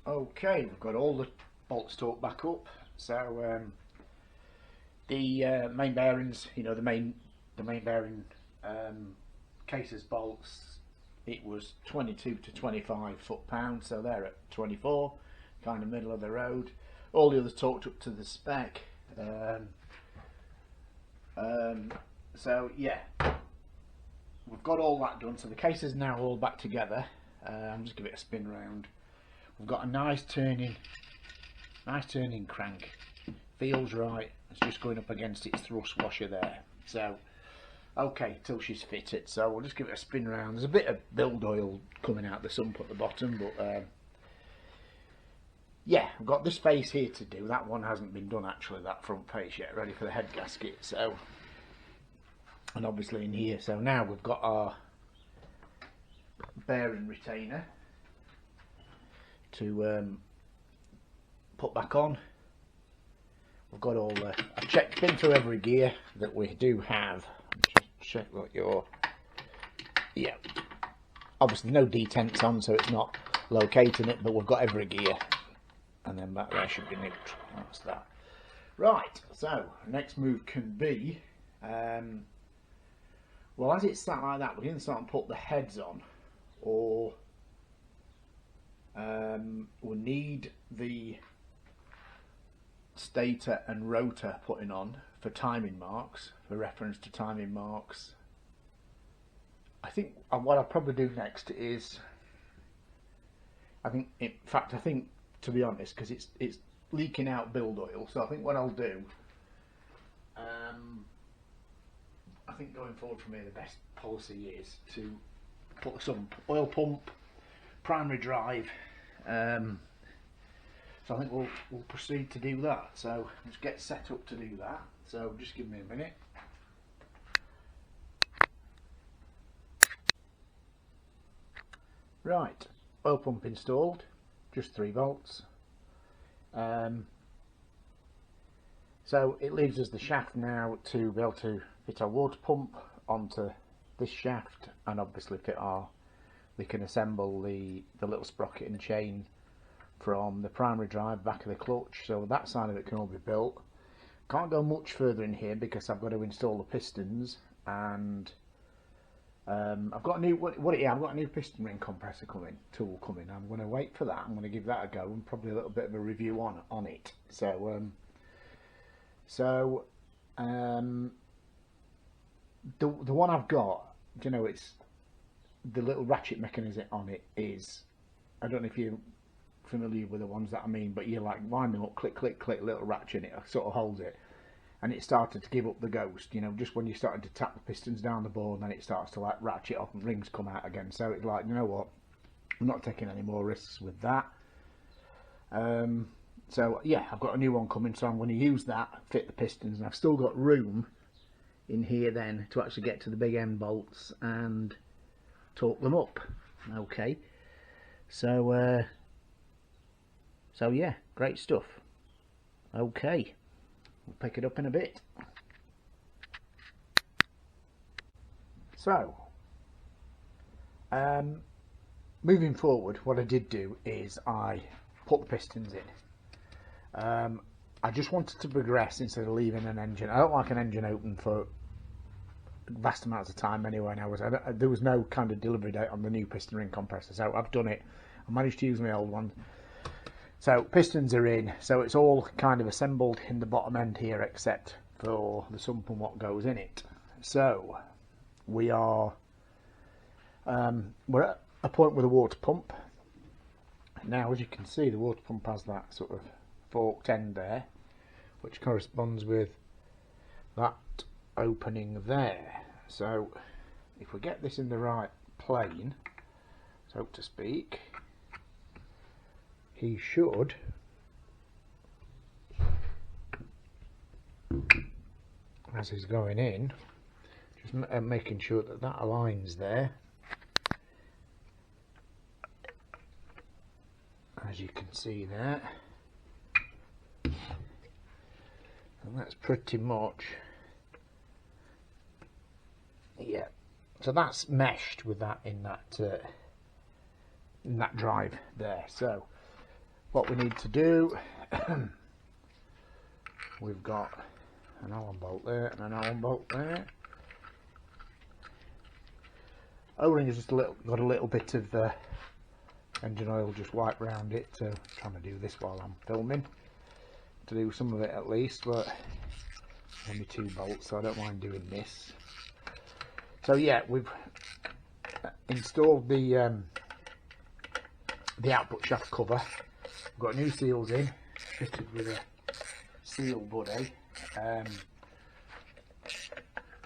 Okay, we've got all the bolts torqued back up. So the main bearings, the main bearing cases bolts, it was 22 to 25 foot-pounds, so they're at 24, kind of middle of the road. All the others torqued up to the spec. So yeah, we've got all that done. So the case is now all back together. I'm just give it a spin round. We've got a nice turning crank. Feels right. It's just going up against its thrust washer there. So okay, till she's fitted. So we'll just give it a spin round. There's a bit of build oil coming out the sump at the bottom, but yeah, I've got this face here to do. That one hasn't been done actually, that front face yet, ready for the head gasket. So, and obviously in here. So now we've got our bearing retainer to put back on. We've got all the, I've been through every gear that we do have. Just check what your, yeah, obviously no detents on, so it's not locating it, but we've got every gear. And then back there should be neutral. That's that. Right, so next move can be, well, as it's sat like that, we can start and put the heads on, or we'll need the stator and rotor putting on for timing marks, for reference to timing marks. I think what I'll probably do next is, in fact, to be honest, because it's leaking out build oil, so I think what I'll do, I think going forward for me the best policy is to put some oil pump, primary drive, so I think we'll proceed to do that. So let's get set up to do that, so just give me a minute. Right, oil pump installed, just 3 volts. So it leaves us the shaft now to be able to fit our water pump onto this shaft, and obviously we can assemble the little sprocket and chain from the primary drive back of the clutch, so that side of it can all be built. Can't go much further in here because I've got to install the pistons, and I've got a new piston ring compressor tool coming. I'm going to wait for that. I'm going to give that a go and probably a little bit of a review on it. The one I've got, it's the little ratchet mechanism on it is, I don't know if you're familiar with the ones that I mean, but you like wind them up, click, click, click, little ratchet, and it sort of holds it. And it started to give up the ghost, just when you started to tap the pistons down the board, and then it starts to like ratchet off and rings come out again. So it's like, you know what, I'm not taking any more risks with that. So yeah, I've got a new one coming, so I'm going to use that, fit the pistons, and I've still got room in here then to actually get to the big end bolts and torque them up. Okay, so yeah, great stuff. Okay, we'll pick it up in a bit. So moving forward, what I did do is I put the pistons in. I just wanted to progress instead of leaving an engine. I don't like an engine open for vast amounts of time anyway. There was no kind of delivery date on the new piston ring compressor, so I've done it. I managed to use my old one. So pistons are in, so it's all kind of assembled in the bottom end here except for the sump and what goes in it. So we are we're at a point with a water pump. Now, as you can see, the water pump has that sort of forked end there, which corresponds with that opening there. So if we get this in the right plane, so to speak, he should as he's going in, just making sure that that aligns there. As you can see there, and that's pretty much, yeah, so that's meshed with that in that drive there. So what we need to do, we've got an Allen bolt there and an Allen bolt there. O-ring has just got a little bit of engine oil just wiped around it. I'm trying to do this while I'm filming, to do some of it at least, but only 2 bolts, so I don't mind doing this. So yeah, we've installed the output shaft cover. We've got new seals in, fitted with a seal buddy.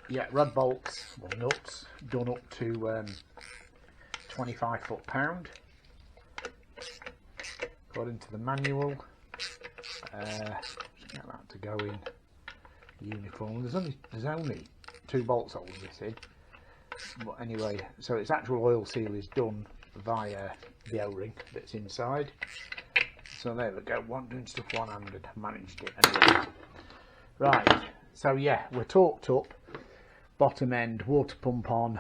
Yeah, rod bolts, well, nuts, done up to 25 foot-pound according to the manual. Just get that to go in uniform. There's only 2 bolts holding this in, but anyway, so its actual oil seal is done via the O-ring that's inside. So there we go, doing stuff one-handed, managed it anyway. Right, so yeah, we're torqued up, bottom end, water pump on,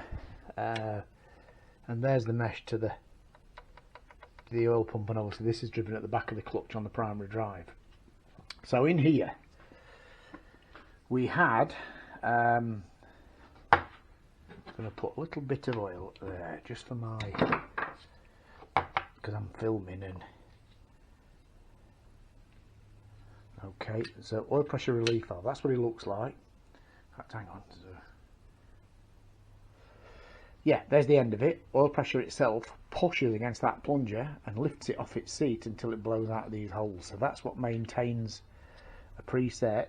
and there's the mesh to the oil pump, and obviously this is driven at the back of the clutch on the primary drive. So in here we had, I'm going to put a little bit of oil there just for my, because I'm filming. And okay, so oil pressure relief valve, that's what it looks like. In fact, hang on. Yeah, there's the end of it. Oil pressure itself pushes against that plunger and lifts it off its seat until it blows out of these holes. So that's what maintains a preset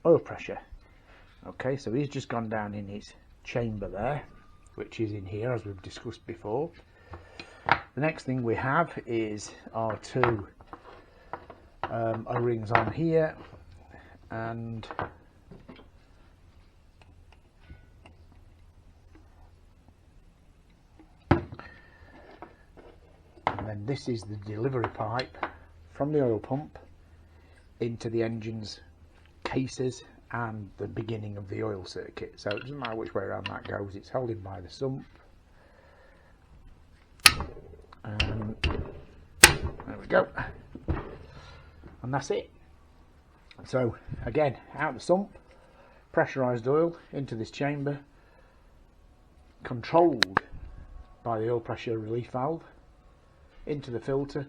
oil pressure. Okay, so he's just gone down in his chamber there, which is in here as we've discussed before. The next thing we have is our 2 O-rings on here, and then this is the delivery pipe from the oil pump into the engine's cases and the beginning of the oil circuit. So it doesn't matter which way around that goes, it's held in by the sump. And there we go, and that's it. So again, out the sump, pressurised oil into this chamber, controlled by the oil pressure relief valve, into the filter,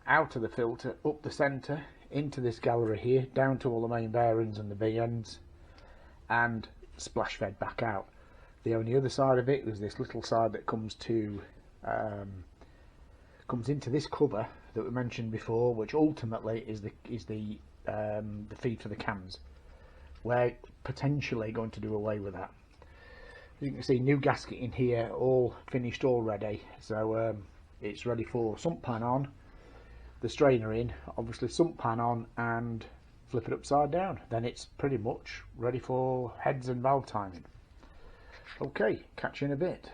out of the filter, up the centre, into this gallery here, down to all the main bearings and the big ends, and splash fed back out. The only other side of it is this little side that comes to comes into this cover that we mentioned before, which ultimately is the feed for the cams. We're potentially going to do away with that. You can see new gasket in here, all finished already. So it's ready for sump pan on, the strainer in, obviously sump pan on, and flip it upside down. Then it's pretty much ready for heads and valve timing. Okay, catch you in a bit.